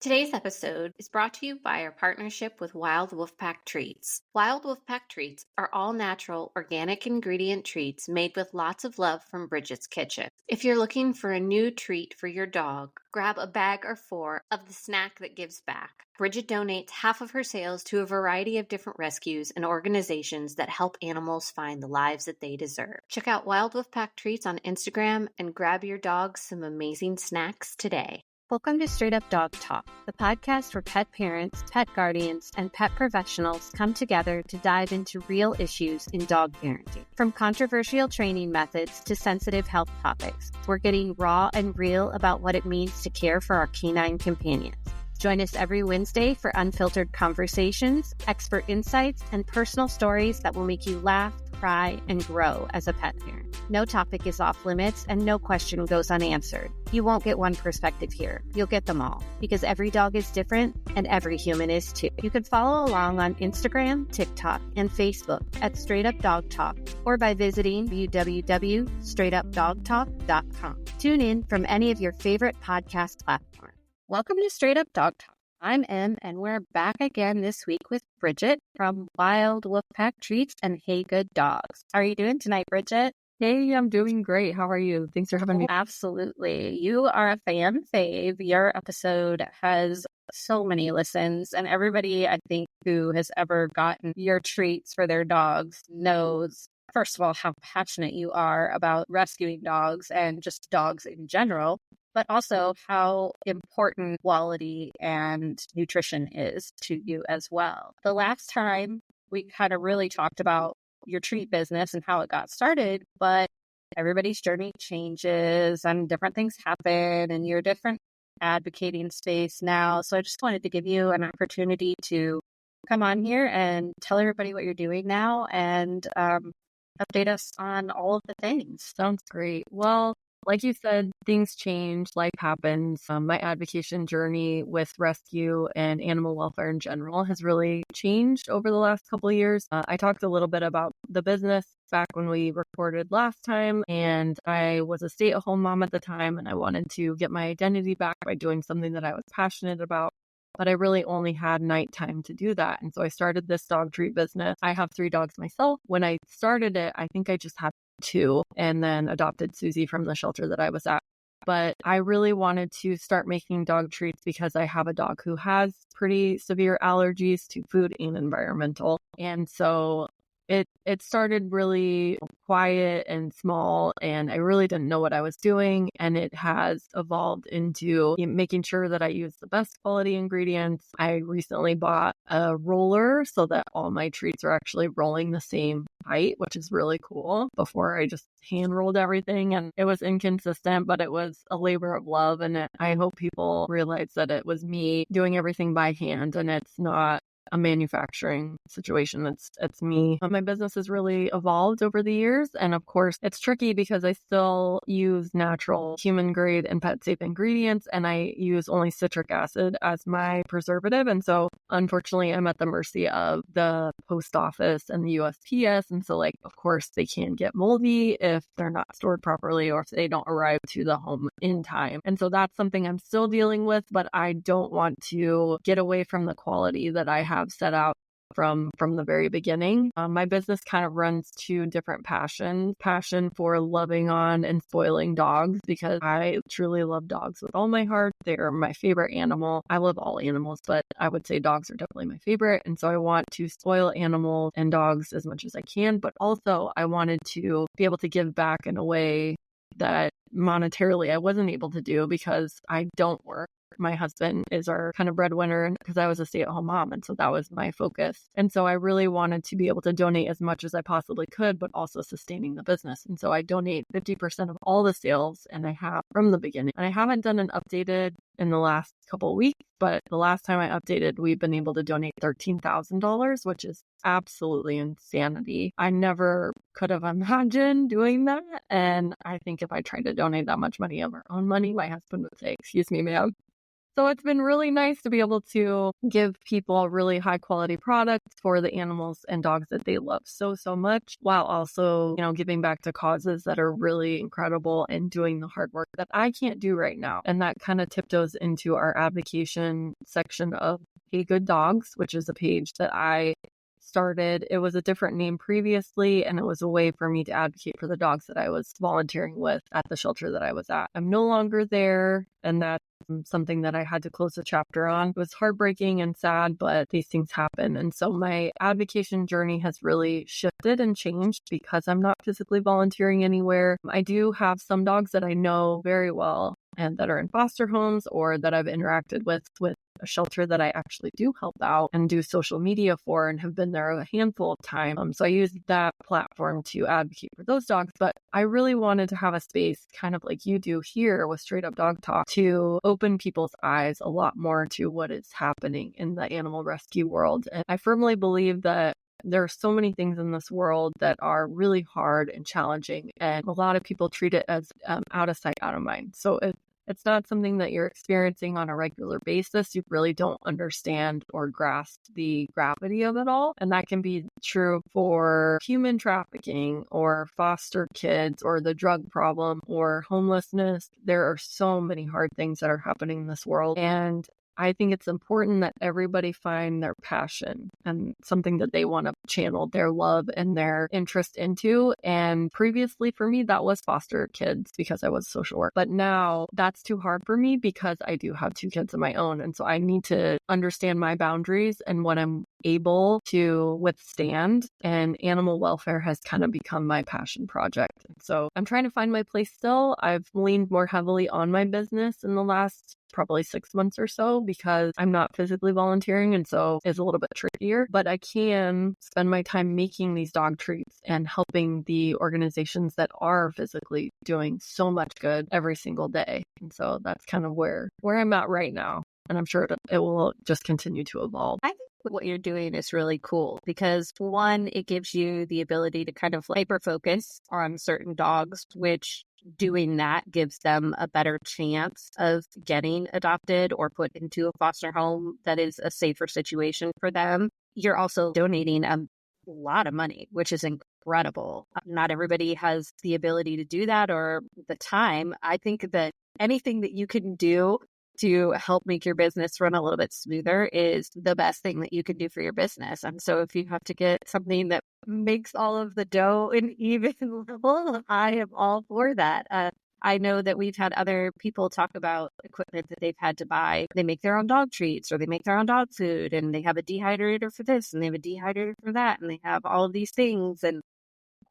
Today's episode is brought to you by our partnership with Wild Wolfe Pack Treats. Wild Wolfe Pack Treats are all natural, organic ingredient treats made with lots of love from Bridget's kitchen. If you're looking for a new treat for your dog, grab a bag or 4 of the snack that gives back. Bridget donates half of her sales to a variety of different rescues and organizations that help animals find the lives that they deserve. Check out Wild Wolfe Pack Treats on Instagram and grab your dog some amazing snacks today. Welcome to Straight Up Dog Talk, the podcast where pet parents, pet guardians, and pet professionals come together to dive into real issues in dog parenting. From controversial training methods to sensitive health topics, we're getting raw and real about what it means to care for our canine companions. Join us every Wednesday for unfiltered conversations, expert insights, and personal stories that will make you laugh, cry, and grow as a pet parent. No topic is off limits and no question goes unanswered. You won't get one perspective here. You'll get them all because every dog is different and every human is too. You can follow along on Instagram, TikTok, and Facebook at Straight Up Dog Talk or by visiting www.straightupdogtalk.com. Tune in from any of your favorite podcast platforms. Welcome to Straight Up Dog Talk. I'm Em, and we're back again this week with Bridget from Wild Wolfe Pack Treats and Hey Good Dogs. How are you doing tonight, Bridget? Hey, I'm doing great. How are you? Thanks for having me. Absolutely. You are a fan fave. Your episode has so many listens, and everybody, I think, who has ever gotten your treats for their dogs knows, first of all, how passionate you are about rescuing dogs and just dogs in general, but also how important quality and nutrition is to you as well. The last time we kind of really talked about your treat business and how it got started, but everybody's journey changes and different things happen and you're a different advocating space now. So I just wanted to give you an opportunity to come on here and tell everybody what you're doing now and update us on all of the things. Sounds great. Well, like you said, things change, life happens. My advocacy journey with rescue and animal welfare in general has really changed over the last couple of years. I talked a little bit about the business back when we recorded last time, and I was a stay-at-home mom at the time, and I wanted to get my identity back by doing something that I was passionate about. But I really only had nighttime to do that. And so I started this dog treat business. I have 3 dogs myself. When I started it, I think I just had 2 and then adopted Susie from the shelter that I was at. But I really wanted to start making dog treats because I have a dog who has pretty severe allergies to food and environmental. And so it started really quiet and small, and I really didn't know what I was doing. And it has evolved into making sure that I use the best quality ingredients. I recently bought a roller so that all my treats are actually rolling the same height, which is really cool. Before I just hand rolled everything and it was inconsistent, but it was a labor of love. And I hope people realize that it was me doing everything by hand and it's not a manufacturing situation. It's me. My business has really evolved over the years. And of course, it's tricky because I still use natural human grade and pet safe ingredients. And I use only citric acid as my preservative. And so unfortunately, I'm at the mercy of the post office and the USPS. And so of course, they can get moldy if they're not stored properly or if they don't arrive to the home in time. And so that's something I'm still dealing with, but I don't want to get away from the quality that I have set out from the very beginning. My business kind of runs 2 different passions. Passion for loving on and spoiling dogs because I truly love dogs with all my heart. They're my favorite animal. I love all animals, but I would say dogs are definitely my favorite. And so I want to spoil animals and dogs as much as I can, but also I wanted to be able to give back in a way that monetarily I wasn't able to do because I don't work. My husband is our kind of breadwinner because I was a stay-at-home mom. And so that was my focus. And so I really wanted to be able to donate as much as I possibly could, but also sustaining the business. And so I donate 50% of all the sales, and I have from the beginning. And I haven't done an updated in the last couple of weeks, but the last time I updated, we've been able to donate $13,000, which is absolutely insanity. I never could have imagined doing that. And I think if I tried to donate that much money of our own money, my husband would say, "Excuse me, ma'am." So it's been really nice to be able to give people really high quality products for the animals and dogs that they love so, so much, while also, giving back to causes that are really incredible and doing the hard work that I can't do right now. And that kind of tiptoes into our advocation section of Hey Good Dogs, which is a page that I started. It was a different name previously, and it was a way for me to advocate for the dogs that I was volunteering with at the shelter that I was at. I'm no longer there, and that's something that I had to close a chapter on. It was heartbreaking and sad, but these things happen. And so my advocation journey has really shifted and changed because I'm not physically volunteering anywhere. I do have some dogs that I know very well and that are in foster homes or that I've interacted with a shelter that I actually do help out and do social media for and have been there a handful of times. So I use that platform to advocate for those dogs. But I really wanted to have a space, kind of like you do here with Straight Up Dog Talk, to open people's eyes a lot more to what is happening in the animal rescue world. And I firmly believe that there are so many things in this world that are really hard and challenging, and a lot of people treat it as out of sight, out of mind. So if it's not something that you're experiencing on a regular basis, you really don't understand or grasp the gravity of it all. And that can be true for human trafficking or foster kids or the drug problem or homelessness. There are so many hard things that are happening in this world. And I think it's important that everybody find their passion and something that they want to channel their love and their interest into. And previously for me, that was foster kids because I was social work. But now that's too hard for me because I do have 2 kids of my own. And so I need to understand my boundaries and what I'm able to withstand. And animal welfare has kind of become my passion project. So I'm trying to find my place still. I've leaned more heavily on my business in the last probably 6 months or so because I'm not physically volunteering, and so it's a little bit trickier, but I can spend my time making these dog treats and helping the organizations that are physically doing so much good every single day. And so that's kind of where I'm at right now. And I'm sure it will just continue to evolve. I think what you're doing is really cool because one, it gives you the ability to kind of hyper focus on certain dogs, which doing that gives them a better chance of getting adopted or put into a foster home that is a safer situation for them. You're also donating a lot of money, which is incredible. Not everybody has the ability to do that or the time. I think that anything that you can do to help make your business run a little bit smoother is the best thing that you can do for your business. And so if you have to get something that makes all of the dough an even level, I am all for that. I know that we've had other people talk about equipment that they've had to buy. They make their own dog treats or they make their own dog food, and they have a dehydrator for this and they have a dehydrator for that. And they have all of these things, and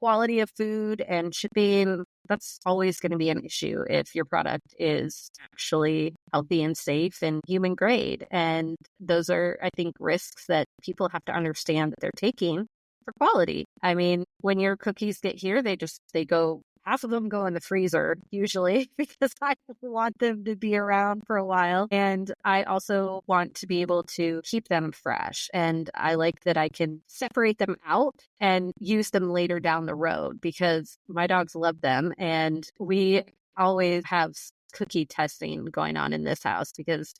quality of food and shipping, that's always going to be an issue if your product is actually healthy and safe and human grade. And those are, I think, risks that people have to understand that they're taking for quality. I mean, when your cookies get here, they go, half of them go in the freezer usually because I want them to be around for a while. And I also want to be able to keep them fresh. And I like that I can separate them out and use them later down the road because my dogs love them. And we always have cookie testing going on in this house because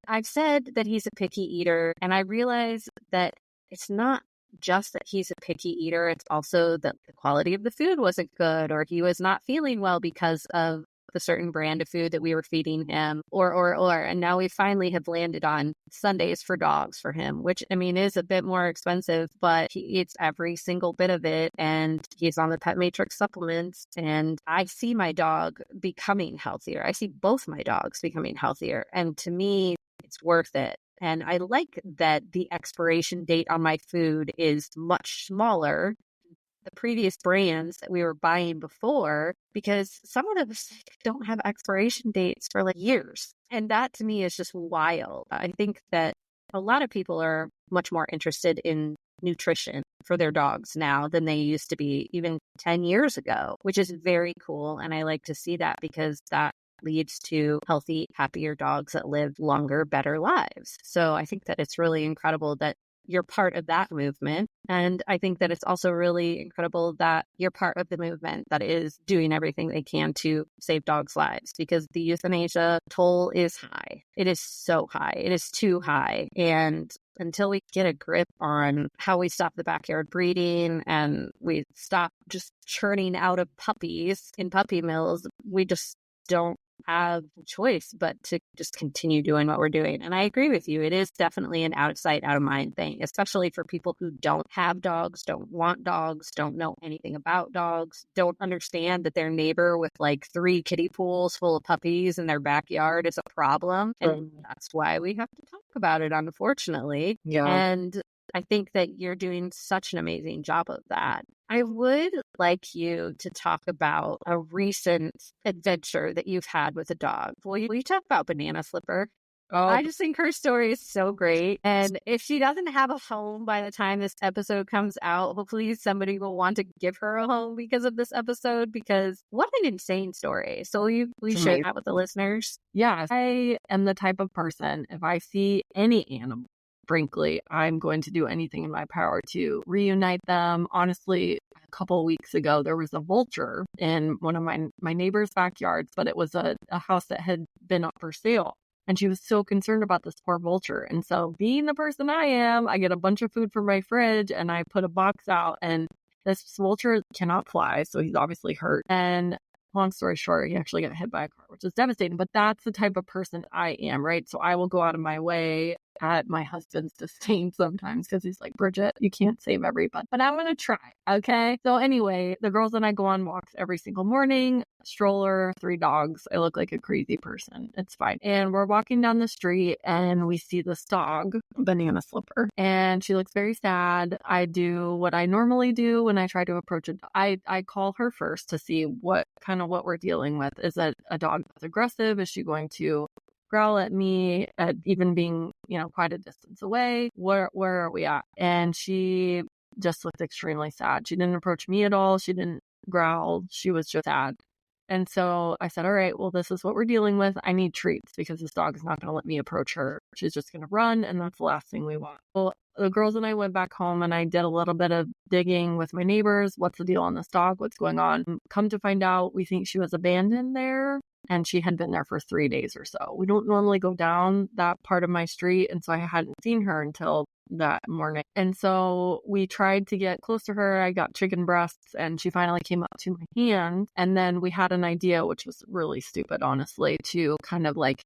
I've said that he's a picky eater, and I realize that it's not just that he's a picky eater, it's also that the quality of the food wasn't good, or he was not feeling well because of the certain brand of food that we were feeding him, and now we finally have landed on Sundays for dogs for him, which I mean is a bit more expensive, but he eats every single bit of it, and he's on the Pet Matrix supplements, and I see my dog becoming healthier. I see both my dogs becoming healthier, and to me, it's worth it. And I like that the expiration date on my food is much smaller than the previous brands that we were buying before, because some of them don't have expiration dates for like years. And that to me is just wild. I think that a lot of people are much more interested in nutrition for their dogs now than they used to be even 10 years ago, which is very cool. And I like to see that because that leads to healthy, happier dogs that live longer, better lives. So I think that it's really incredible that you're part of that movement. And I think that it's also really incredible that you're part of the movement that is doing everything they can to save dogs' lives, because the euthanasia toll is high. It is so high. It is too high. And until we get a grip on how we stop the backyard breeding and we stop just churning out of puppies in puppy mills, we just don't have a choice but to just continue doing what we're doing. And I agree with you. It is definitely an out of sight, out of mind thing, especially for people who don't have dogs, don't want dogs, don't know anything about dogs, don't understand that their neighbor with like 3 kiddie pools full of puppies in their backyard is a problem. And that's why we have to talk about it, unfortunately. Yeah. And I think that you're doing such an amazing job of that. I would like you to talk about a recent adventure that you've had with a dog. Will you talk about Banana Slipper? Oh, I just think her story is so great. And if she doesn't have a home by the time this episode comes out, hopefully somebody will want to give her a home because of this episode, because what an insane story. So will you share that with the listeners? yes. I am the type of person, if I see any animal, frankly, I'm going to do anything in my power to reunite them. Honestly, a couple of weeks ago, there was a vulture in one of my neighbor's backyards, but it was a house that had been up for sale. And she was so concerned about this poor vulture. And so being the person I am, I get a bunch of food from my fridge and I put a box out, and this vulture cannot fly. So he's obviously hurt. And long story short, he actually got hit by a car, which is devastating. But that's the type of person I am, right? So I will go out of my way at my husband's disdain sometimes, because he's like, Bridget, you can't save everybody, but I'm going to try. Okay. So anyway, the girls and I go on walks every single morning, stroller, 3 dogs. I look like a crazy person. It's fine. And we're walking down the street and we see this dog, Banana Slipper, and she looks very sad. I do what I normally do when I try to approach a dog. I call her first to see what we're dealing with. Is that a dog that's aggressive? Is she going to growl at me at even being, quite a distance away? Where are we at? And she just looked extremely sad. She didn't approach me at all. She didn't growl. She was just sad. And so I said, all right, well, this is what we're dealing with. I need treats because this dog is not going to let me approach her. She's just going to run, and that's the last thing we want. Well, the girls and I went back home and I did a little bit of digging with my neighbors. What's the deal on this dog? What's going on? Come to find out, we think she was abandoned there, and she had been there for 3 days or so. We don't normally go down that part of my street, and so I hadn't seen her until that morning. And so we tried to get close to her. I got chicken breasts, and she finally came up to my hand. And then we had an idea, which was really stupid, honestly, to kind of like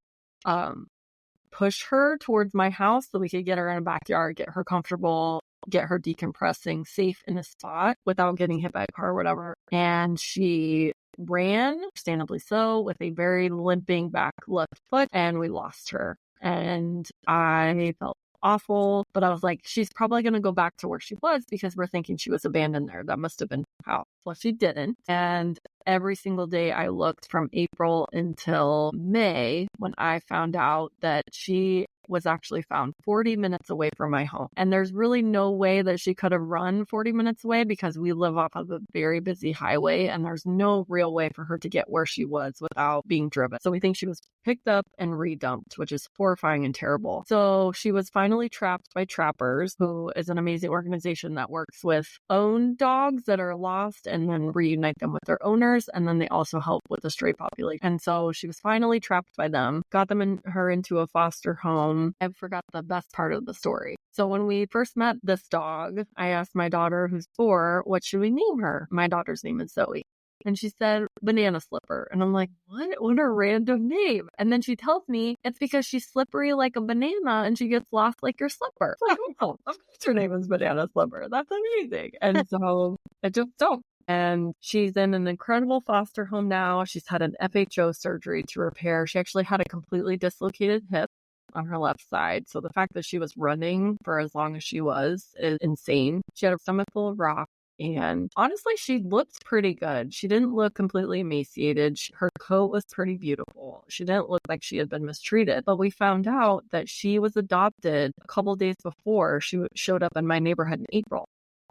push her towards my house so we could get her in a backyard, get her comfortable, get her decompressing safe in a spot without getting hit by a car or whatever. And she ran, understandably so, with a very limping back left foot, and we lost her. And I felt awful, but I was like, she's probably going to go back to where she was because we're thinking she was abandoned there. That must have been how. Well, she didn't. And every single day I looked from April until May, when I found out that she was actually found 40 minutes away from my home. And there's really no way that she could have run 40 minutes away because we live off of a very busy highway and there's no real way for her to get where she was without being driven. So we think she was picked up and redumped, which is horrifying and terrible. So she was finally trapped by Trappers, who is an amazing organization that works with owned dogs that are lost and then reunite them with their owners. And then they also help with the stray population. And so she was finally trapped by them, got her into a foster home. I forgot the best part of the story. So when we first met this dog, I asked my daughter, who's 4, what should we name her? My daughter's name is Zoe. And she said, Banana Slipper. And I'm like, what? What a random name. And then she tells me it's because she's slippery like a banana and she gets lost like your slipper. Like, oh, of course her name is Banana Slipper. That's amazing. And so I just don't. And she's in an incredible foster home now. She's had an FHO surgery to repair. She actually had a completely dislocated hip on her left side. So the fact that she was running for as long as she was is insane. She had a stomach full of rocks. And honestly, she looked pretty good. She didn't look completely emaciated. Her coat was pretty beautiful. She didn't look like she had been mistreated. But we found out that she was adopted a couple days before she showed up in my neighborhood in April.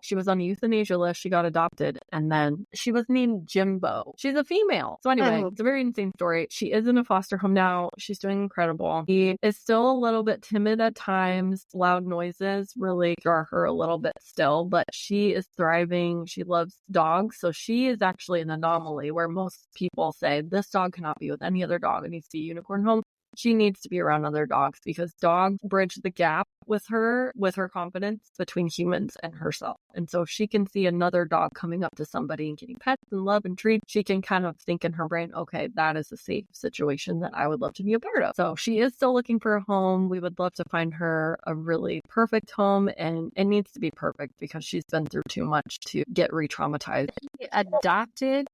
She was on a euthanasia list. She got adopted, and then she was named Jimbo. She's a female. So anyway, it's a very insane story. She is in a foster home now. She's doing incredible. She is still a little bit timid at times. Loud noises really draw her a little bit still, but she is thriving. She loves dogs. So she is actually an anomaly where most people say this dog cannot be with any other dog. It needs to be a unicorn home. She needs to be around other dogs because dogs bridge the gap with her confidence between humans and herself. And so if she can see another dog coming up to somebody and getting pets and love and treats, she can kind of think in her brain, okay, that is a safe situation that I would love to be a part of. So she is still looking for a home. We would love to find her a really perfect home, and it needs to be perfect because she's been through too much to get re-traumatized. Adopted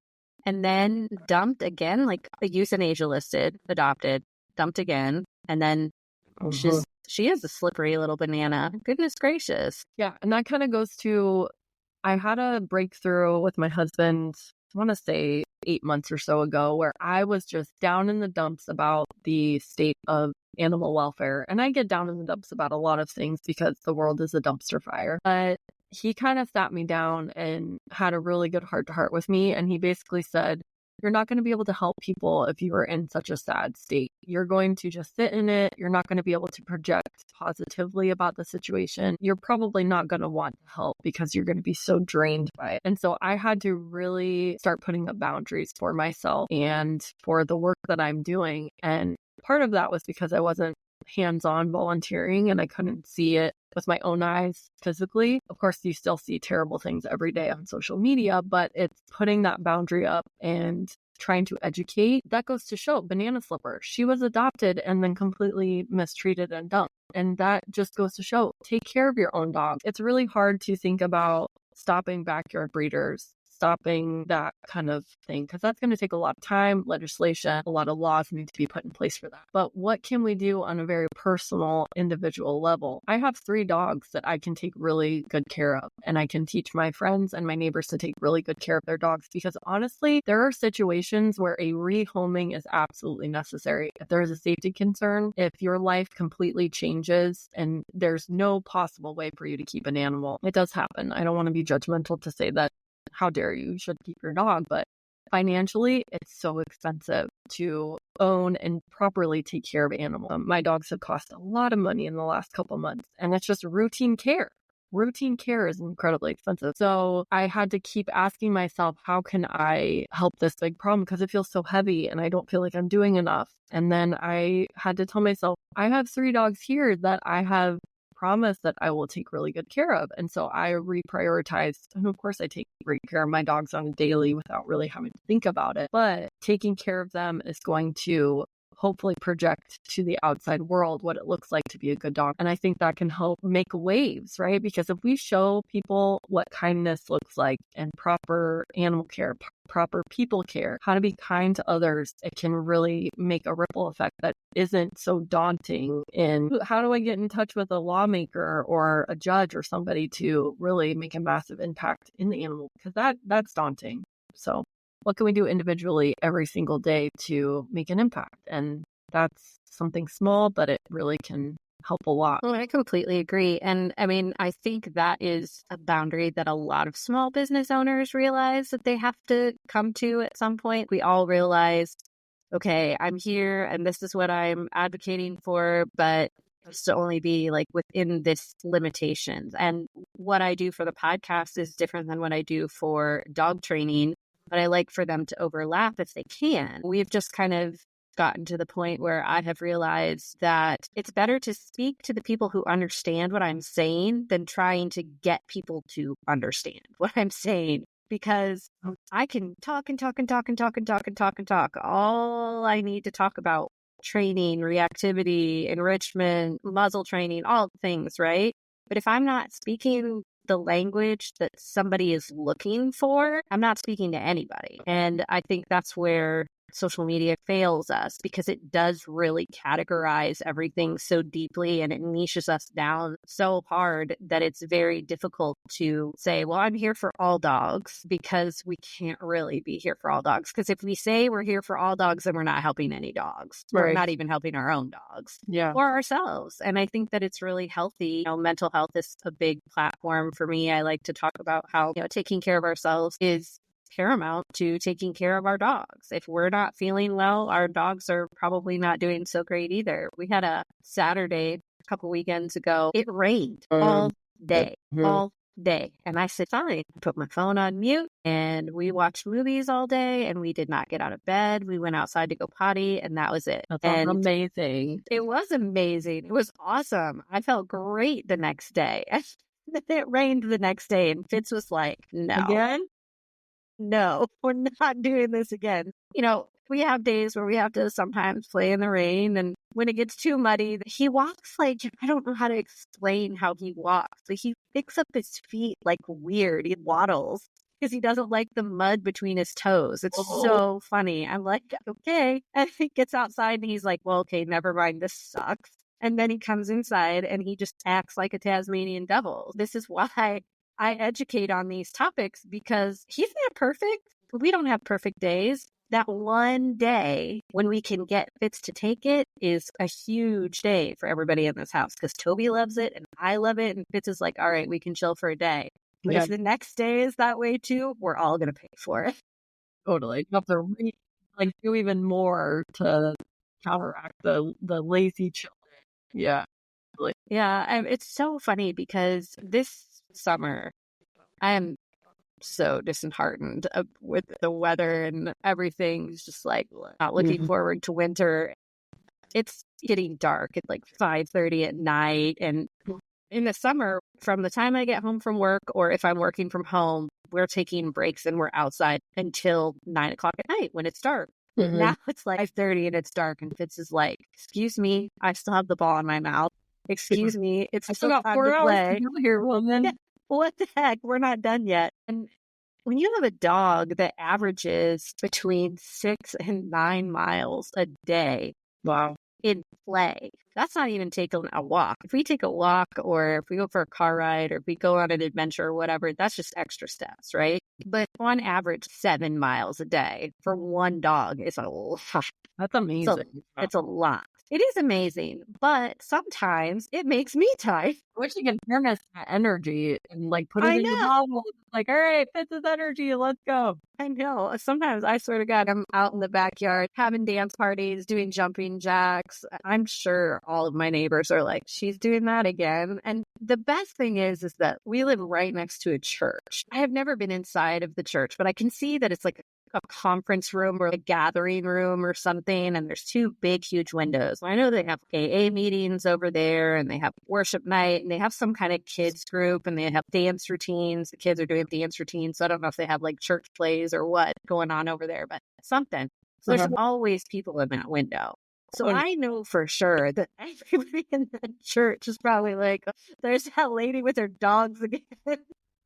and then dumped again, like a euthanasia listed, adopted, dumped again, and then she is a slippery little banana. Goodness gracious. Yeah, and that kind of goes to, I had a breakthrough with my husband, I want to say 8 months or so ago, where I was just down in the dumps about the state of animal welfare. And I get down in the dumps about a lot of things because the world is a dumpster fire. But he kind of sat me down and had a really good heart-to-heart with me. And he basically said, you're not going to be able to help people if you are in such a sad state. You're going to just sit in it. You're not going to be able to project positively about the situation. You're probably not going to want to help because you're going to be so drained by it. And so I had to really start putting up boundaries for myself and for the work that I'm doing. And part of that was because I wasn't hands-on volunteering and I couldn't see it with my own eyes physically. Of course, you still see terrible things every day on social media, but it's putting that boundary up and trying to educate. That goes to show Banana Slipper. She was adopted and then completely mistreated and dumped. And that just goes to show, take care of your own dog. It's really hard to think about stopping backyard breeders, stopping that kind of thing, because that's going to take a lot of time, legislation, a lot of laws need to be put in place for that. But what can we do on a very personal, individual level? I have 3 dogs that I can take really good care of, and I can teach my friends and my neighbors to take really good care of their dogs, because honestly, there are situations where a rehoming is absolutely necessary. If there is a safety concern, if your life completely changes and there's no possible way for you to keep an animal, it does happen. I don't want to be judgmental to say that how dare you should keep your dog, but financially it's so expensive to own and properly take care of animals. My dogs have cost a lot of money in the last couple months, and it's just routine care. Routine care is incredibly expensive. So I had to keep asking myself, how can I help this big problem? Because it feels so heavy and I don't feel like I'm doing enough. And then I had to tell myself, I have 3 dogs here that I have promise that I will take really good care of. And so I reprioritized. And of course, I take great care of my dogs on a daily without really having to think about it. But taking care of them is going to hopefully project to the outside world what it looks like to be a good dog. And I think that can help make waves, right? Because if we show people what kindness looks like and proper animal care, proper people care, how to be kind to others, it can really make a ripple effect that isn't so daunting in how do I get in touch with a lawmaker or a judge or somebody to really make a massive impact in the animal, because that's daunting. So what can we do individually every single day to make an impact? And that's something small, but it really can help a lot. Well, I completely agree. And I mean, I think that is a boundary that a lot of small business owners realize that they have to come to at some point. We all realize, okay, I'm here and this is what I'm advocating for, but it's to only be like within this limitations. And what I do for the podcast is different than what I do for dog training, but I like for them to overlap if they can. We've just kind of gotten to the point where I have realized that it's better to speak to the people who understand what I'm saying than trying to get people to understand what I'm saying, because I can talk and talk and talk and talk and talk and talk and talk. All I need to talk about training, reactivity, enrichment, muzzle training, all things, right? But if I'm not speaking the language that somebody is looking for, I'm not speaking to anybody. And I think that's where social media fails us because it does really categorize everything so deeply and it niches us down so hard that it's very difficult to say, well, I'm here for all dogs, because we can't really be here for all dogs. Because if we say we're here for all dogs, then we're not helping any dogs. We're Right. not even helping our own dogs. Yeah. Or ourselves. And I think that it's really healthy. Mental health is a big platform for me. I like to talk about how, taking care of ourselves is paramount to taking care of our dogs. If we're not feeling well, our dogs are probably not doing so great either. We had a Saturday a couple weekends ago. It rained all day, all day. And I said, fine, put my phone on mute, and we watched movies all day, and we did not get out of bed. We went outside to go potty, and that was it. That's and amazing. It was amazing. It was awesome. I felt great the next day. It rained the next day, and Fitz was like, no. Again? No, we're not doing this again. We have days where we have to sometimes play in the rain. And when it gets too muddy, he walks like, I don't know how to explain how he walks. But he picks up his feet like weird. He waddles because he doesn't like the mud between his toes. It's so funny. I'm like, okay. And he gets outside and he's like, well, okay, never mind. This sucks. And then he comes inside and he just acts like a Tasmanian devil. This is why I educate on these topics, because he's not perfect. We don't have perfect days. That one day when we can get Fitz to take it is a huge day for everybody in this house, because Toby loves it and I love it. And Fitz is like, all right, we can chill for a day. But if the next day is that way too, we're all going to pay for it. Totally. You have to do even more to counteract the lazy children. Yeah. Yeah. And it's so funny because this summer, I am so disheartened with the weather and everything. It's just like not looking forward to winter. It's getting dark at like 5:30 at night. And in the summer, from the time I get home from work, or if I'm working from home, we're taking breaks and we're outside until 9 o'clock at night when it's dark. Now it's like 5:30 and it's dark, and Fitz is like, excuse me, I still have the ball in my mouth. Excuse me, it's I still still got time 4 to hours play. to go here, woman. Yeah, what the heck? We're not done yet. And when you have a dog that averages between 6 and 9 miles a day, Wow, in play, that's not even taking a walk. If we take a walk, or if we go for a car ride, or if we go on an adventure or whatever, that's just extra steps, right? But on average, 7 miles a day for one dog is a lot. that's amazing. It's a lot. It is amazing, but sometimes it makes me tired. I wish you could harness that energy and put it I in your know. bottle. All right, Fitz's energy, let's go. I know. Sometimes I swear to God, I'm out in the backyard having dance parties, doing jumping jacks. I'm sure all of my neighbors are like, she's doing that again. And the best thing is that we live right next to a church. I have never been inside of the church, but I can see that it's like a conference room or a gathering room or something. And there's 2 big, huge windows. I know they have AA meetings over there, and they have worship night, and they have some kind of kids group, and they have dance routines. The kids are doing dance routines. So I don't know if they have like church plays or what going on over there, but something. So there's always people in that window. So I know for sure that everybody in that church is probably like, there's that lady with her dogs again.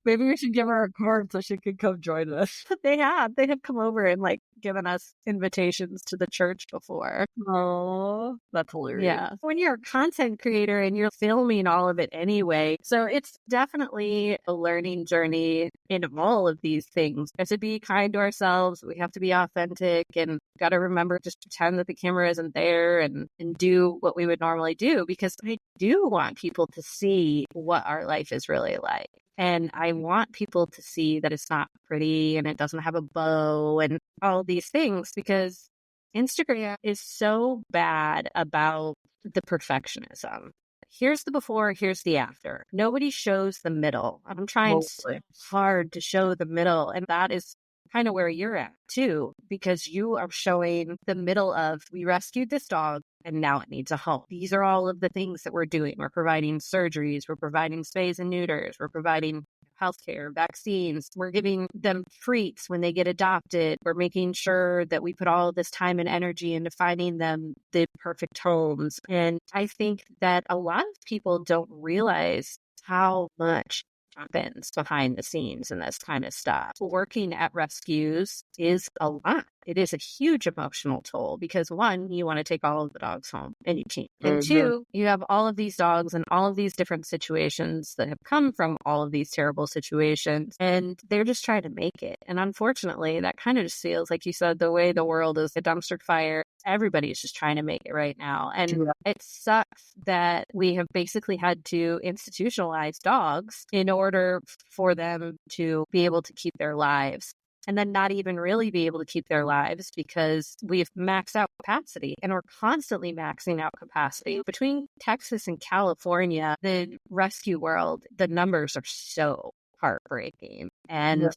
Maybe we should give her a card so she could come join us. They have come over and given us invitations to the church before. Oh, that's hilarious. Yeah. When you're a content creator and you're filming all of it anyway, so it's definitely a learning journey in all of these things. We have to be kind to ourselves. We have to be authentic, and got to remember just pretend that the camera isn't there, and do what we would normally do, because I do want people to see what our life is really like. And I want people to see that it's not pretty and it doesn't have a bow and all these things, because Instagram is so bad about the perfectionism. Here's the before, here's the after. Nobody shows the middle. I'm trying so hard to show the middle. And that is kind of where you're at too, because you are showing the middle of, we rescued this dog and now it needs a home. These are all of the things that we're doing. We're providing surgeries, we're providing spays and neuters, we're providing healthcare, vaccines, we're giving them treats when they get adopted. We're making sure that we put all of this time and energy into finding them the perfect homes. And I think that a lot of people don't realize how much happens behind the scenes and this kind of stuff. Working at rescues is a lot. it is a huge emotional toll because one, you want to take all of the dogs home and you can't. And two, you have all of these dogs and all of these different situations that have come from all of these terrible situations, and they're just trying to make it. And unfortunately, that kind of just feels like you said, the way the world is a dumpster fire. Everybody's just trying to make it right now. And it sucks that we have basically had to institutionalize dogs in order for them to be able to keep their lives. And then not even really be able to keep their lives because we've maxed out capacity and we're constantly maxing out capacity. Between Texas and California, the rescue world, the numbers are so heartbreaking. And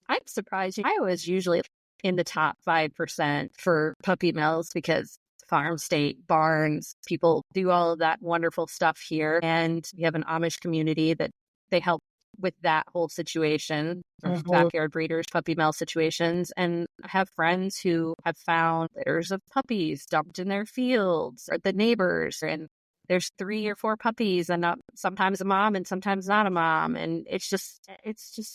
I'm surprised. Iowa is usually in the top 5% for puppy mills because farm state, barns, people do all of that wonderful stuff here. And we have an Amish community that they help with that whole situation, backyard breeders, puppy mill situations. And I have friends who have found litters of puppies dumped in their fields or the neighbors. And there's 3 or 4 puppies and sometimes a mom and sometimes not a mom. And it's just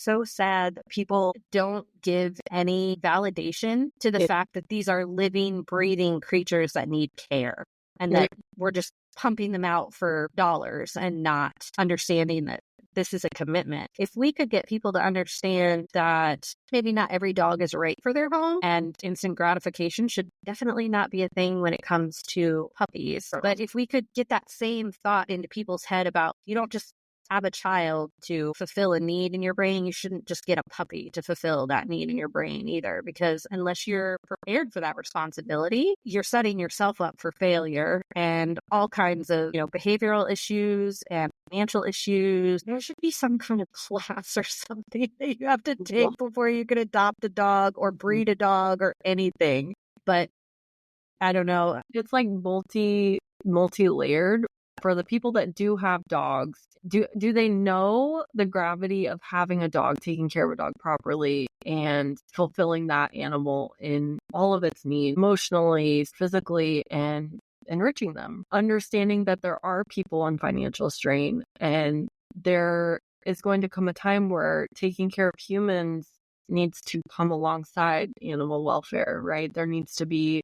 so sad that people don't give any validation to the fact that these are living, breathing creatures that need care and that we're just pumping them out for dollars and not understanding that this is a commitment. If we could get people to understand that maybe not every dog is right for their home and instant gratification should definitely not be a thing when it comes to puppies. But if we could get that same thought into people's head about you don't just have a child to fulfill a need in your brain, you shouldn't just get a puppy to fulfill that need in your brain either. Because unless you're prepared for that responsibility, you're setting yourself up for failure and all kinds of, behavioral issues and financial issues. There should be some kind of class or something that you have to take before you can adopt a dog or breed a dog or anything. But I don't know. It's like multi-layered. For the people that do have dogs, do they know the gravity of having a dog, taking care of a dog properly and fulfilling that animal in all of its needs, emotionally, physically, and enriching them? Understanding that there are people on financial strain and there is going to come a time where taking care of humans needs to come alongside animal welfare, right? There needs to be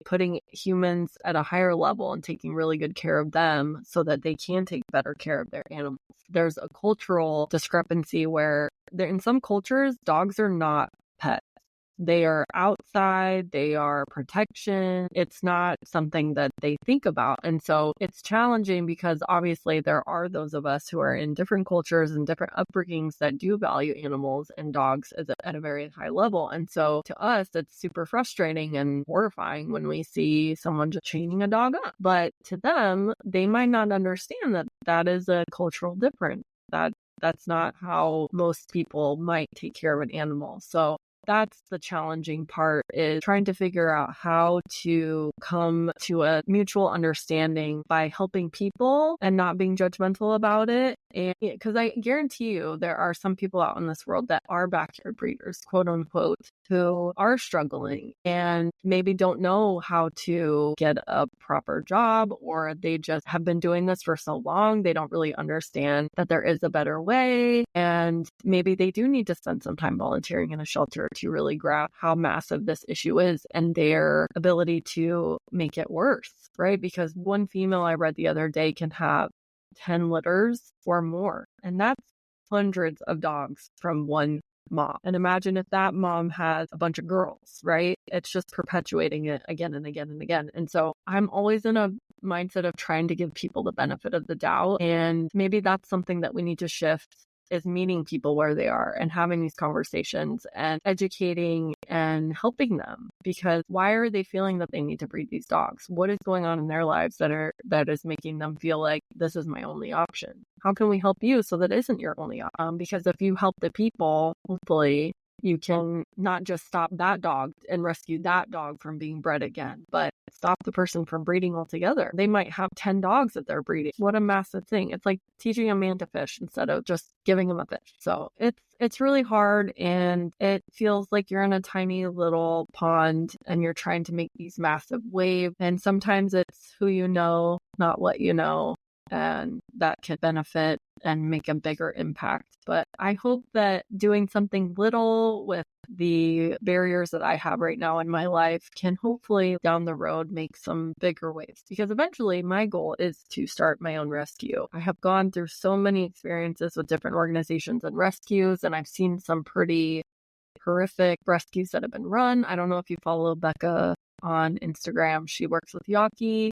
putting humans at a higher level and taking really good care of them so that they can take better care of their animals. There's a cultural discrepancy where in some cultures, dogs are not pets. They are outside, they are protection. It's not something that they think about. And so it's challenging because obviously there are those of us who are in different cultures and different upbringings that do value animals and dogs at a very high level. And so to us, it's super frustrating and horrifying when we see someone just chaining a dog up. But to them, they might not understand that that is a cultural difference. That's not how most people might take care of an animal. So that's the challenging part, is trying to figure out how to come to a mutual understanding by helping people and not being judgmental about it. And because I guarantee you there are some people out in this world that are backyard breeders, quote unquote, who are struggling and maybe don't know how to get a proper job, or they just have been doing this for so long they don't really understand that there is a better way, and maybe they do need to spend some time volunteering in a shelter to really grasp how massive this issue is and their ability to make it worse, right? Because one female I read the other day can have 10 litters or more, and that's hundreds of dogs from one mom. And imagine if that mom has a bunch of girls, right? It's just perpetuating it again and again and again. And so I'm always in a mindset of trying to give people the benefit of the doubt. And maybe that's something that we need to shift, is meeting people where they are and having these conversations and educating and helping them. Because why are they feeling that they need to breed these dogs? What is going on in their lives that is making them feel like this is my only option? How can we help you so that isn't your only option? Because if you help the people, hopefully you can not just stop that dog and rescue that dog from being bred again, but stop the person from breeding altogether. They might have 10 dogs that they're breeding. What a massive thing. It's like teaching a man to fish instead of just giving him a fish. So it's really hard, and it feels like you're in a tiny little pond and you're trying to make these massive waves. And sometimes it's who you know, not what you know. And that can benefit and make a bigger impact. But I hope that doing something little with the barriers that I have right now in my life can hopefully down the road make some bigger waves. Because eventually my goal is to start my own rescue. I have gone through so many experiences with different organizations and rescues, and I've seen some pretty horrific rescues that have been run. I don't know if you follow Becca on Instagram. She works with Yaki.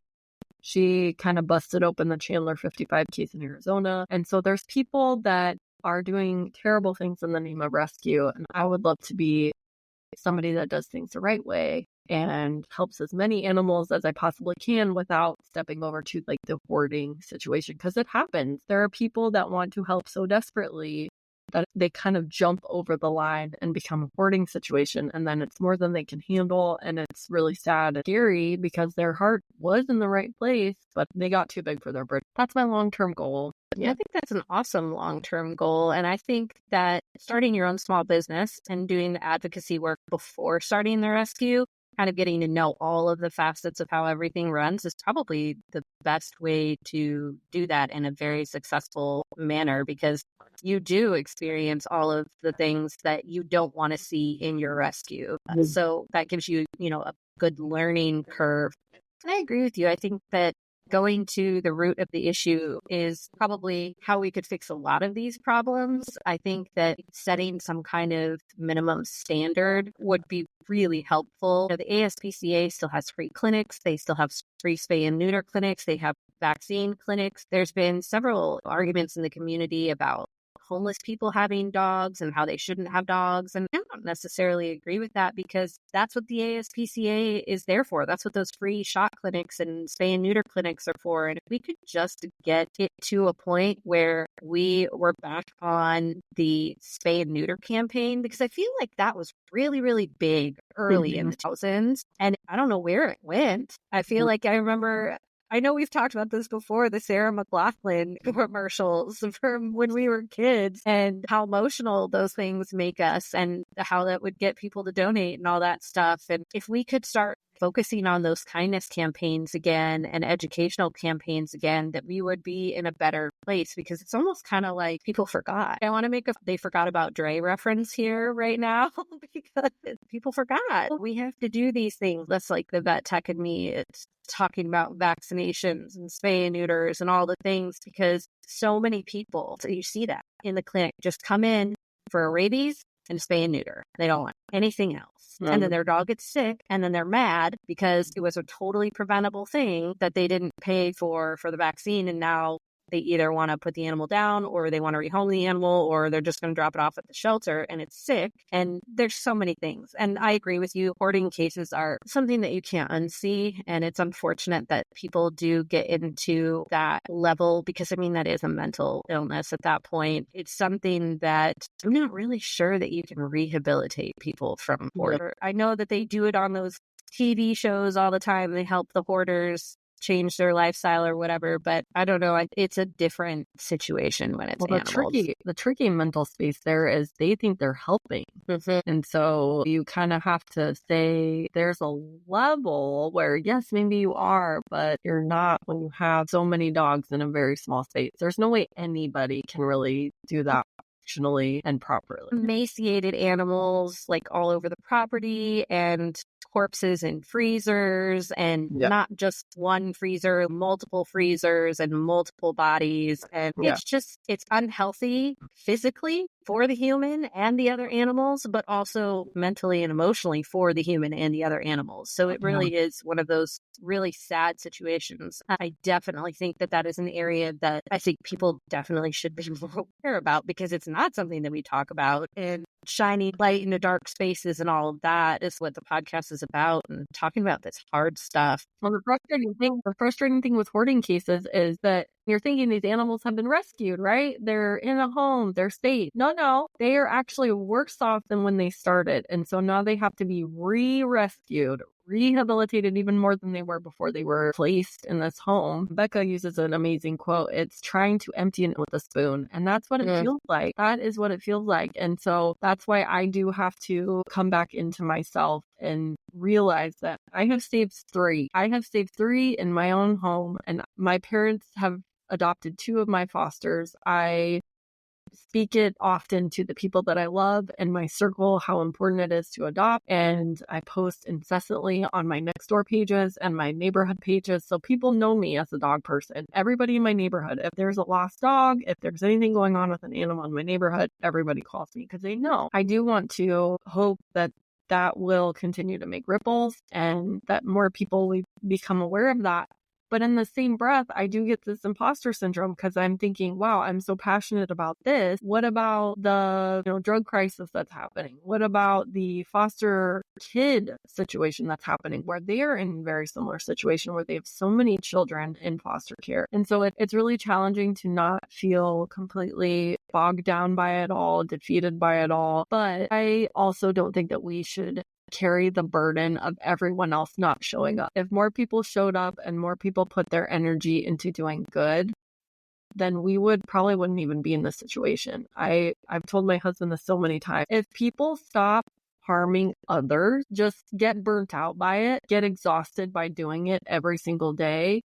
She kind of busted open the Chandler 55 case in Arizona. And so there's people that are doing terrible things in the name of rescue. And I would love to be somebody that does things the right way and helps as many animals as I possibly can without stepping over to like the hoarding situation. Because it happens. There are people that want to help so desperately that they kind of jump over the line and become a hoarding situation. And then it's more than they can handle. And it's really sad and scary because their heart was in the right place, but they got too big for their bridge. That's my long-term goal. Yeah, I think that's an awesome long-term goal. And I think that starting your own small business and doing the advocacy work before starting the rescue, kind of getting to know all of the facets of how everything runs is probably the best way to do that in a very successful manner, because you do experience all of the things that you don't want to see in your rescue. So that gives you, a good learning curve. And I agree with you. I think that going to the root of the issue is probably how we could fix a lot of these problems. I think that setting some kind of minimum standard would be really helpful. The ASPCA still has free clinics. They still have free spay and neuter clinics. They have vaccine clinics. There's been several arguments in the community about homeless people having dogs and how they shouldn't have dogs. And I don't necessarily agree with that, because that's what the ASPCA is there for. That's what those free shot clinics and spay and neuter clinics are for. And if we could just get it to a point where we were back on the spay and neuter campaign, because I feel like that was really, really big early in the thousands. And I don't know where it went. I feel like I know we've talked about this before, the Sarah McLachlan commercials from when we were kids, and how emotional those things make us, and how that would get people to donate and all that stuff. And if we could start focusing on those kindness campaigns again and educational campaigns again, that we would be in a better place, because it's almost kind of like people forgot. I want to make they forgot about Dre reference here right now because people forgot. We have to do these things. That's like the vet tech in me. It's talking about vaccinations and spay and neuters and all the things, because so many people, so you see that in the clinic, just come in for a rabies and spay and neuter. They don't want anything else. And then their dog gets sick, and then they're mad because it was a totally preventable thing that they didn't pay for the vaccine. And now they either want to put the animal down, or they want to rehome the animal, or they're just going to drop it off at the shelter and it's sick. And there's so many things. And I agree with you. Hoarding cases are something that you can't unsee. And it's unfortunate that people do get into that level, because that is a mental illness at that point. It's something that I'm not really sure that you can rehabilitate people from hoarder. I know that they do it on those TV shows all the time. They help the hoarders change their lifestyle or whatever, but I don't know. It's a different situation when it's animals. The tricky mental space there is they think they're helping. And so you kind of have to say there's a level where, yes, maybe you are, but you're not when you have so many dogs in a very small space. There's no way anybody can really do that functionally and properly. Emaciated animals like all over the property, and corpses in freezers, and not just one freezer, multiple freezers and multiple bodies. And it's unhealthy physically for the human and the other animals, but also mentally and emotionally for the human and the other animals. So it really is one of those really sad situations. I definitely think that is an area that I think people definitely should be more aware about, because it's not something that we talk about. And shining light into dark spaces and all of that is what the podcast is about, and talking about this hard stuff. Well, the frustrating thing with hoarding cases is that you're thinking these animals have been rescued, right? They're in a home, they're safe. No, they are actually worse off than when they started. And so now they have to be re-rescued, rehabilitated even more than they were before they were placed in this home. Becca uses an amazing quote. It's trying to empty it with a spoon. And that's what it feels like. That is what it feels like. And so that's why I do have to come back into myself and realize that I have saved 3. I have saved 3 in my own home, and my parents have adopted 2 of my fosters. I speak it often to the people that I love and my circle, how important it is to adopt. And I post incessantly on my next door pages and my neighborhood pages. So people know me as a dog person. Everybody in my neighborhood, if there's a lost dog, if there's anything going on with an animal in my neighborhood, everybody calls me because they know. I do want to hope that will continue to make ripples and that more people will become aware of that. But in the same breath, I do get this imposter syndrome because I'm thinking, wow, I'm so passionate about this. What about the drug crisis that's happening? What about the foster kid situation that's happening where they're in a very similar situation where they have so many children in foster care? And so it's really challenging to not feel completely bogged down by it all, defeated by it all. But I also don't think that we should carry the burden of everyone else not showing up. If more people showed up and more people put their energy into doing good, then we probably wouldn't even be in this situation. I've told my husband this so many times. If people stop harming others, just get burnt out by it, get exhausted by doing it every single day,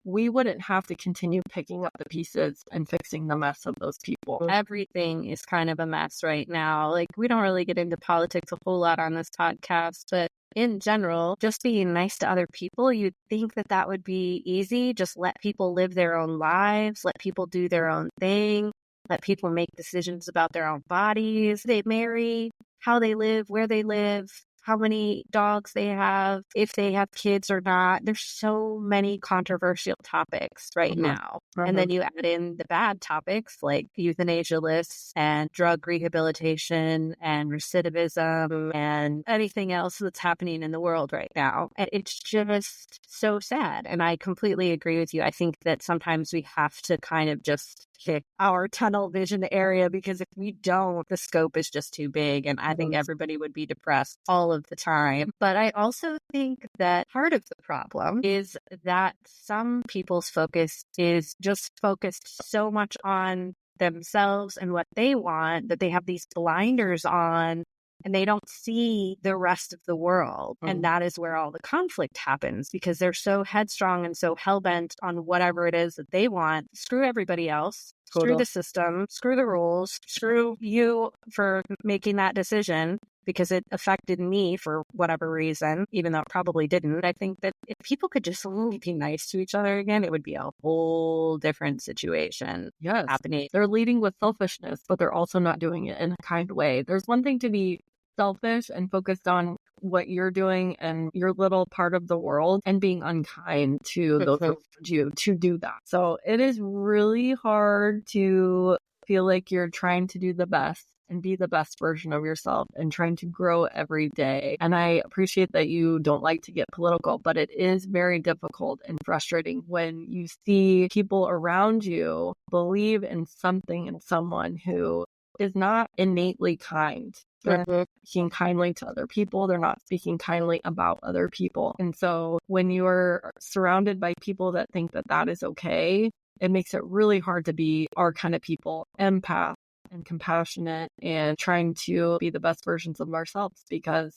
we wouldn't have to continue picking up the pieces and fixing the mess of those people. Everything is kind of a mess right now. Like, we don't really get into politics a whole lot on this podcast, but in general, just being nice to other people, you'd think that would be easy. Just let people live their own lives, let people do their own thing, let people make decisions about their own bodies, they marry, how they live, where they live, how many dogs they have, if they have kids or not. There's so many controversial topics right now. And then you add in the bad topics like euthanasia lists and drug rehabilitation and recidivism and anything else that's happening in the world right now. And it's just so sad. And I completely agree with you. I think that sometimes we have to kind of just pick our tunnel vision area, because if we don't, the scope is just too big. And I think everybody would be depressed all of the time. But I also think that part of the problem is that some people's focus is just focused so much on themselves and what they want that they have these blinders on and they don't see the rest of the world. And that is where all the conflict happens, because they're so headstrong and so hell-bent on whatever it is that they want. Screw everybody else. Screw the system. Screw the rules. Screw you for making that decision because it affected me for whatever reason, even though it probably didn't. I think that if people could just be nice to each other again, it would be a whole different situation happening. They're leading with selfishness, but they're also not doing it in a kind way. There's one thing to be selfish and focused on what you're doing and your little part of the world, and being unkind to those around you to do that. So it is really hard to feel like you're trying to do the best and be the best version of yourself and trying to grow every day. And I appreciate that you don't like to get political, but it is very difficult and frustrating when you see people around you believe in something and someone who is not innately kind. They're not speaking kindly to other people. They're not speaking kindly about other people. And so when you're surrounded by people that think that is okay, it makes it really hard to be our kind of people, empath and compassionate and trying to be the best versions of ourselves, because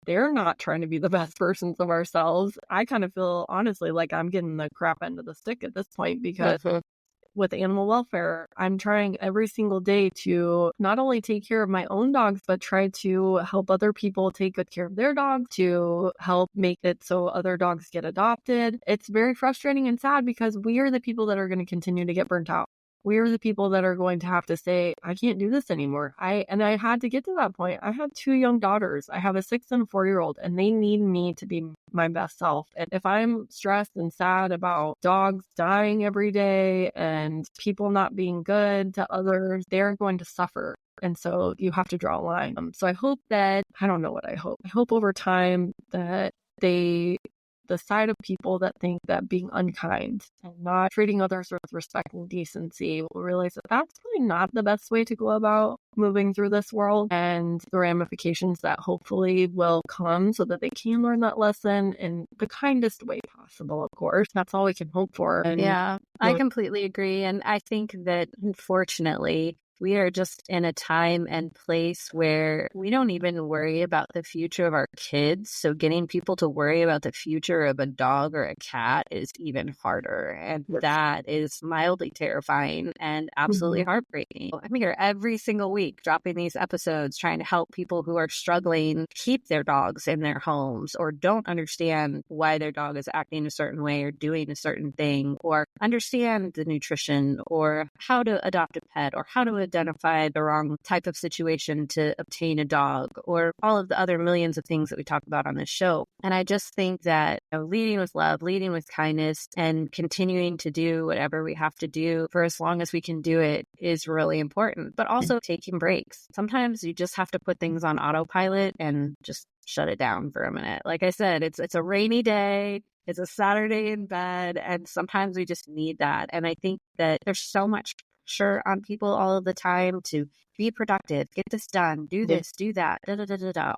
they're not trying to be the best versions of ourselves. I kind of feel honestly like I'm getting the crap end of the stick at this point, because with animal welfare, I'm trying every single day to not only take care of my own dogs, but try to help other people take good care of their dogs, to help make it so other dogs get adopted. It's very frustrating and sad because we are the people that are going to continue to get burnt out. We are the people that are going to have to say, I can't do this anymore. I had to get to that point. I have 2 young daughters. I have a 6 and a 4-year-old, and they need me to be my best self. And if I'm stressed and sad about dogs dying every day and people not being good to others, they're going to suffer. And so you have to draw a line. So I hope that, I don't know what I hope. I hope over time that the side of people that think that being unkind and not treating others with respect and decency will realize that that's really not the best way to go about moving through this world, and the ramifications that hopefully will come so that they can learn that lesson in the kindest way possible, of course. That's all we can hope for. And I completely agree. And I think that unfortunately, we are just in a time and place where we don't even worry about the future of our kids. So getting people to worry about the future of a dog or a cat is even harder. And that is mildly terrifying and absolutely heartbreaking. I'm here every single week dropping these episodes trying to help people who are struggling keep their dogs in their homes or don't understand why their dog is acting a certain way or doing a certain thing, or understand the nutrition or how to adopt a pet or how to identify the wrong type of situation to obtain a dog, or all of the other millions of things that we talk about on this show. And I just think that leading with love, leading with kindness, and continuing to do whatever we have to do for as long as we can do it is really important, but also taking breaks. Sometimes you just have to put things on autopilot and just shut it down for a minute. Like I said, it's a rainy day. It's a Saturday in bed, and sometimes we just need that. And I think that there's so much pressure on people all of the time to be productive, get this done, do this, do that,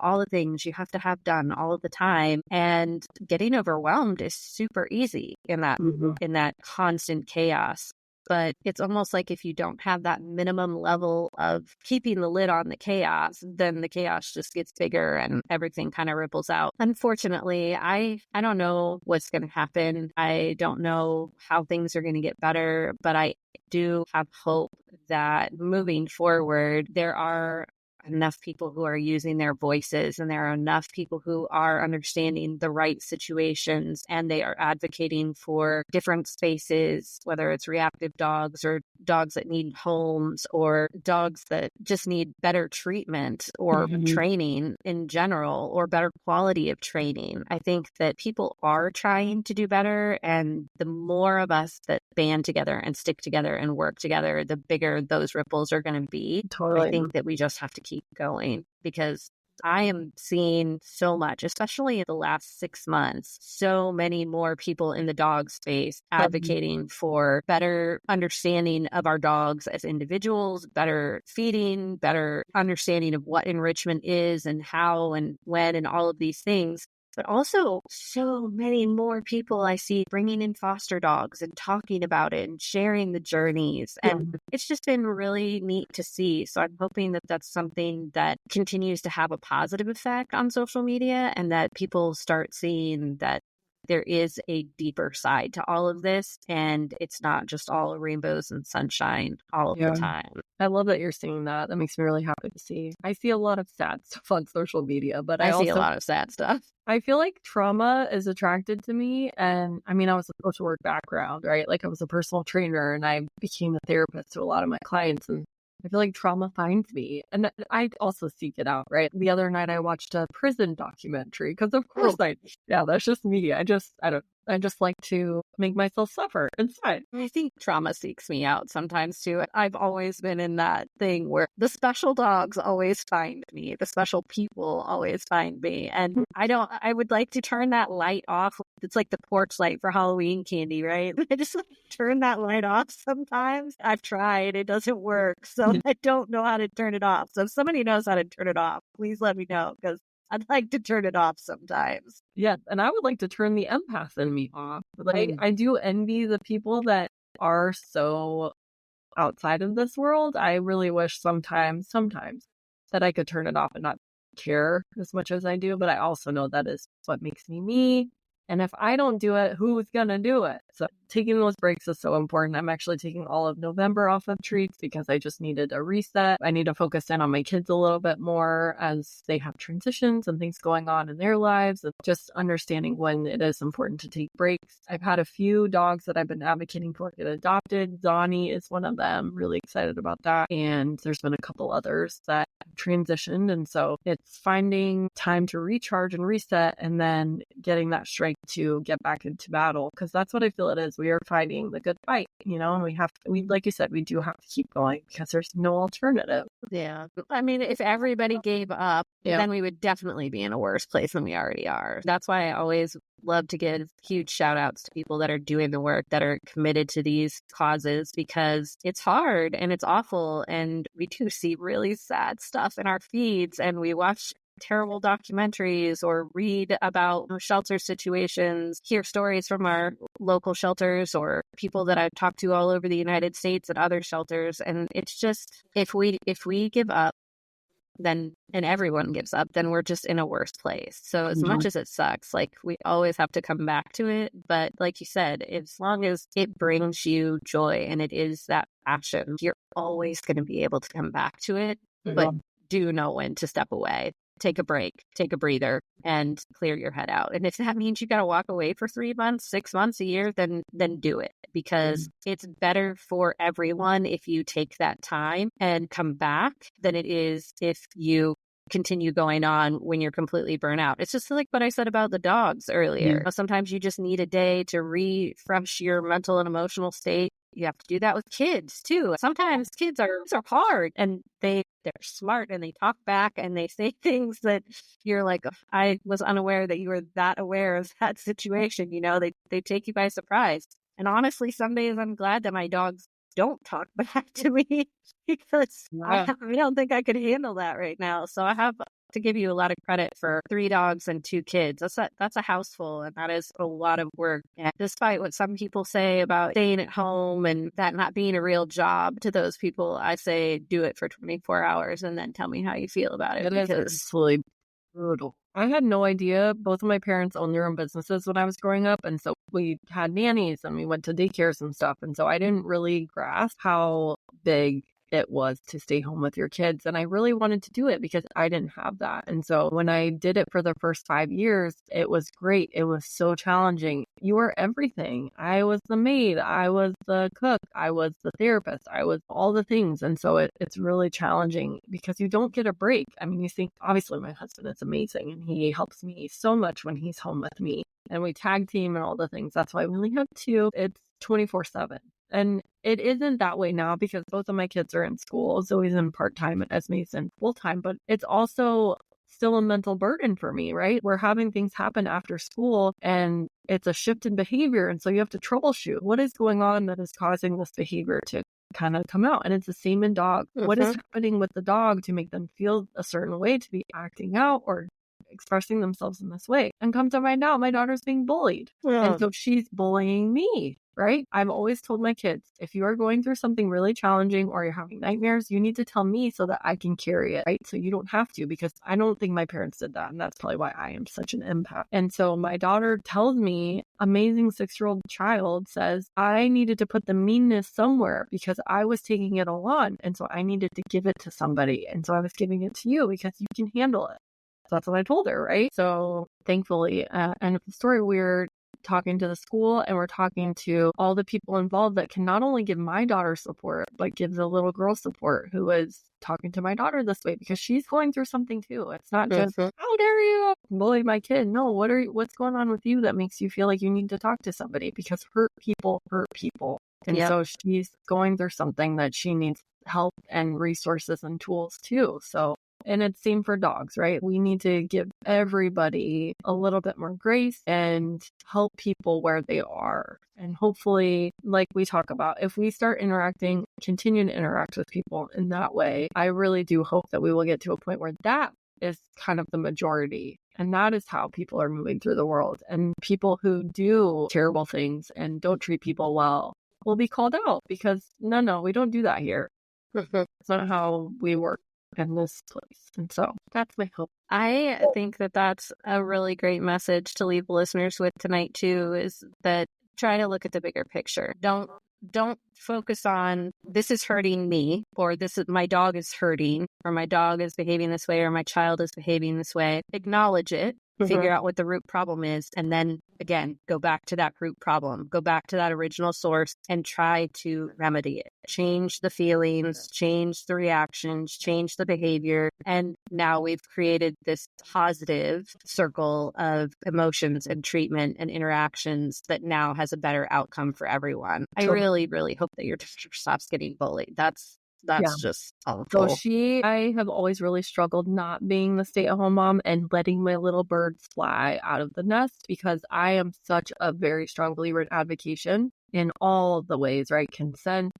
all the things you have to have done all of the time. And getting overwhelmed is super easy in that constant chaos. But it's almost like if you don't have that minimum level of keeping the lid on the chaos, then the chaos just gets bigger and everything kind of ripples out. Unfortunately, I don't know what's going to happen. I don't know how things are going to get better, but I do have hope that moving forward, there are enough people who are using their voices, and there are enough people who are understanding the right situations, and they are advocating for different spaces, whether it's reactive dogs or dogs that need homes or dogs that just need better treatment or training in general, or better quality of training. I think that people are trying to do better, and the more of us that band together and stick together and work together, the bigger those ripples are going to be. Totally. I think that we just have to keep going, because I am seeing so much, especially in the last 6 months, so many more people in the dog space advocating for better understanding of our dogs as individuals, better feeding, better understanding of what enrichment is and how and when and all of these things. But also so many more people I see bringing in foster dogs and talking about it and sharing the journeys. And it's just been really neat to see. So I'm hoping that that's something that continues to have a positive effect on social media, and that people start seeing that there is a deeper side to all of this, and it's not just all rainbows and sunshine all of the time. I love that you're seeing that. That makes me really happy to see. I see a lot of sad stuff on social media, but I see also a lot of sad stuff. I feel like trauma is attracted to me. And I mean, I was a social work background, right? Like I was a personal trainer, and I became a therapist to a lot of my clients. And I feel like trauma finds me, and I also seek it out, right? The other night I watched a prison documentary because, of course, that's just me. I just like to make myself suffer inside. I think trauma seeks me out sometimes too. I've always been in that thing where the special dogs always find me, the special people always find me. And I would like to turn that light off. It's like the porch light for Halloween candy, right? I just turn that light off sometimes. I've tried, it doesn't work. So I don't know how to turn it off. So if somebody knows how to turn it off, please let me know, because I'd like to turn it off sometimes. Yes, and I would like to turn the empath in me off. Like, I do envy the people that are so outside of this world. I really wish sometimes that I could turn it off and not care as much as I do. But I also know that is what makes me me. And if I don't do it, who's going to do it? So taking those breaks is so important. I'm actually taking all of November off of treats because I just needed a reset. I need to focus in on my kids a little bit more as they have transitions and things going on in their lives, and just understanding when it is important to take breaks. I've had a few dogs that I've been advocating for get adopted. Donnie is one of them. Really excited about that. And there's been a couple others that have transitioned. And so it's finding time to recharge and reset, and then getting that strength to get back into battle, because that's what I feel it is. We are fighting the good fight, and we like you said, we do have to keep going because there's no alternative. Yeah. I mean, if everybody gave up, then we would definitely be in a worse place than we already are. That's why I always love to give huge shout outs to people that are doing the work, that are committed to these causes, because it's hard and it's awful. And we do see really sad stuff in our feeds, and we watch terrible documentaries or read about shelter situations, hear stories from our local shelters or people that I've talked to all over the United States at other shelters. And it's just, if we give up, then, and everyone gives up, then we're just in a worse place. So as much as it sucks, like we always have to come back to it. But like you said, as long as it brings you joy and it is that passion, you're always going to be able to come back to it. But do know when to step away, take a break, take a breather, and clear your head out. And if that means you got to walk away for 3 months, 6 months, a year, then do it, because it's better for everyone if you take that time and come back than it is if you continue going on when you're completely burnt out. It's just like what I said about the dogs earlier. Sometimes you just need a day to refresh your mental and emotional state. You have to do that with kids too. Sometimes kids are hard, and they're smart, and they talk back and they say things that you're like, I was unaware that you were that aware of that situation. You know, they take you by surprise. And honestly, some days I'm glad that my dogs don't talk back to me, because I don't think I could handle that right now. So I have to give you a lot of credit for 3 dogs and 2 kids. That's a house full, and that is a lot of work. And despite what some people say about staying at home and that not being a real job, to those people, I say do it for 24 hours and then tell me how you feel about it. It is absolutely brutal. I had no idea. Both of my parents owned their own businesses when I was growing up. And so we had nannies and we went to daycares and stuff. And so I didn't really grasp how big it was to stay home with your kids. And I really wanted to do it because I didn't have that. And so when I did it for the first 5 years, it was great. It was so challenging. You were everything. I was the maid. I was the cook. I was the therapist. I was all the things. And so it's really challenging because you don't get a break. I mean, you think, obviously my husband is amazing and he helps me so much when he's home with me, and we tag team and all the things. That's why we only have 2. It's 24/7. And it isn't that way now because both of my kids are in school. Zoe's in part-time and Esme's in full-time, but it's also still a mental burden for me, right? We're having things happen after school and it's a shift in behavior. And so you have to troubleshoot what is going on that is causing this behavior to kind of come out. And it's the same in dogs. What is happening with the dog to make them feel a certain way, to be acting out or expressing themselves in this way? And come to find out, my daughter's being bullied. And so she's bullying me, right? I've always told my kids, if you are going through something really challenging or you're having nightmares, you need to tell me so that I can carry it, right? So you don't have to, because I don't think my parents did that. And that's probably why I am such an empath. And so my daughter tells me, amazing 6-year-old child says, I needed to put the meanness somewhere because I was taking it all on. And so I needed to give it to somebody. And so I was giving it to you because you can handle it. So that's what I told her, right? So thankfully, and the story, we're talking to the school and we're talking to all the people involved that can not only give my daughter support, but give the little girl support who is talking to my daughter this way because she's going through something too. It's not just, how dare you bully my kid? No, what's going on with you that makes you feel like you need to talk to somebody? Because hurt people hurt people. And so she's going through something that she needs help and resources and tools too. So, and it's same for dogs, right? We need to give everybody a little bit more grace and help people where they are. And hopefully, like we talk about, if we start continue to interact with people in that way, I really do hope that we will get to a point where that is kind of the majority. And that is how people are moving through the world. And people who do terrible things and don't treat people well will be called out because no, we don't do that here. It's not how we work in this place. And so that's my hope. I think that that's a really great message to leave listeners with tonight too, is that try to look at the bigger picture. Don't focus on this is hurting me, or this is my dog is hurting, or my dog is behaving this way, or my child is behaving this way. Acknowledge it. Figure out what the root problem is, and then again, go back to that root problem, go back to that original source and try to remedy it. Change the feelings, change the reactions, change the behavior. And now we've created this positive circle of emotions and treatment and interactions that now has a better outcome for everyone. I really, really hope that your daughter stops getting bullied. That's just awful. So I have always really struggled not being the stay-at-home mom and letting my little birds fly out of the nest, because I am such a very strong believer in advocacy in all the ways, right? Consent,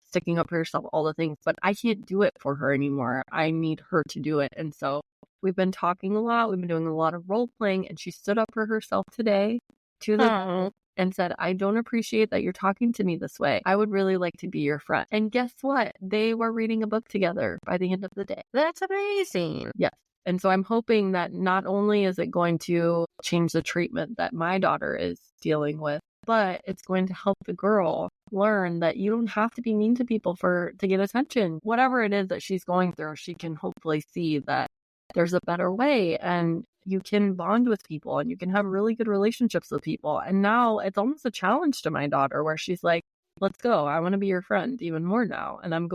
sticking up for yourself, all the things, but I can't do it for her anymore. I need her to do it. And so We've been talking a lot. We've been doing a lot of role playing, and she stood up for herself today to the dog and said, I don't appreciate that you're talking to me this way. I would really like to be your friend. And guess what? They were reading a book together by the end of the day. That's amazing. Yes. And so I'm hoping that not only is it going to change the treatment that my daughter is dealing with, but it's going to help the girl learn that you don't have to be mean to people to get attention. Whatever it is that she's going through, she can hopefully see that there's a better way, and you can bond with people and you can have really good relationships with people. And now it's almost a challenge to my daughter where she's like, let's go. I want to be your friend even more now. And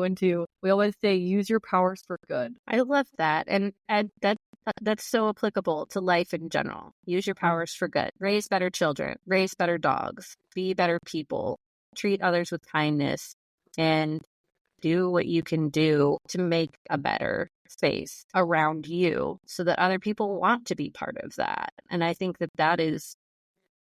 we always say, use your powers for good. I love that. And that's so applicable to life in general. Use your powers for good. Raise better children, raise better dogs, be better people, treat others with kindness, and do what you can do to make a better space around you so that other people want to be part of that. And I think that is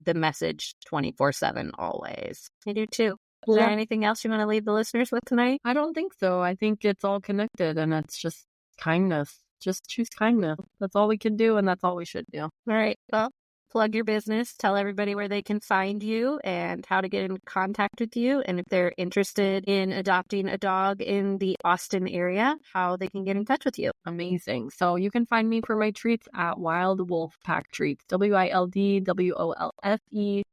the message 24/7 always. I do too. Is there anything else you want to leave the listeners with tonight? I don't think so. I think it's all connected, and it's just kindness. Just choose kindness. That's all we can do, and that's all we should do. All right. Well, plug your business. Tell everybody where they can find you and how to get in contact with you. And if they're interested in adopting a dog in the Austin area, how they can get in touch with you. Amazing. So you can find me for my treats at Wild Wolfe Pack Treats. WILDWOLFE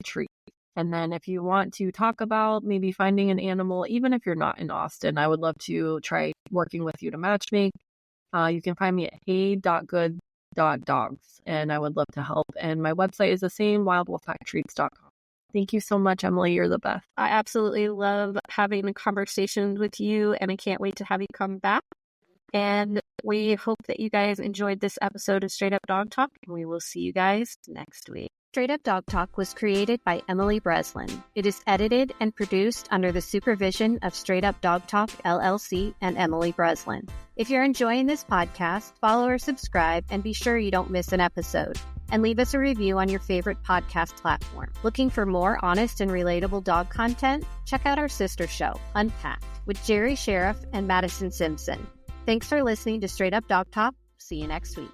Treats. And then if you want to talk about maybe finding an animal, even if you're not in Austin, I would love to try working with you to matchmake. You can find me at hey.good.dogs, and I would love to help. And my website is the same, wildwolfpacktreats.com. Thank you so much, Emily. You're the best. I absolutely love having a conversation with you, and I can't wait to have you come back. And we hope that you guys enjoyed this episode of Straight Up Dog Talk, and we will see you guys next week. Straight Up Dog Talk was created by Emily Breslin. It is edited and produced under the supervision of Straight Up Dog Talk, LLC, and Emily Breslin. If you're enjoying this podcast, follow or subscribe, and be sure you don't miss an episode. And leave us a review on your favorite podcast platform. Looking for more honest and relatable dog content? Check out our sister show, Unpacked, with Jerry Sheriff and Madison Simpson. Thanks for listening to Straight Up Dog Talk. See you next week.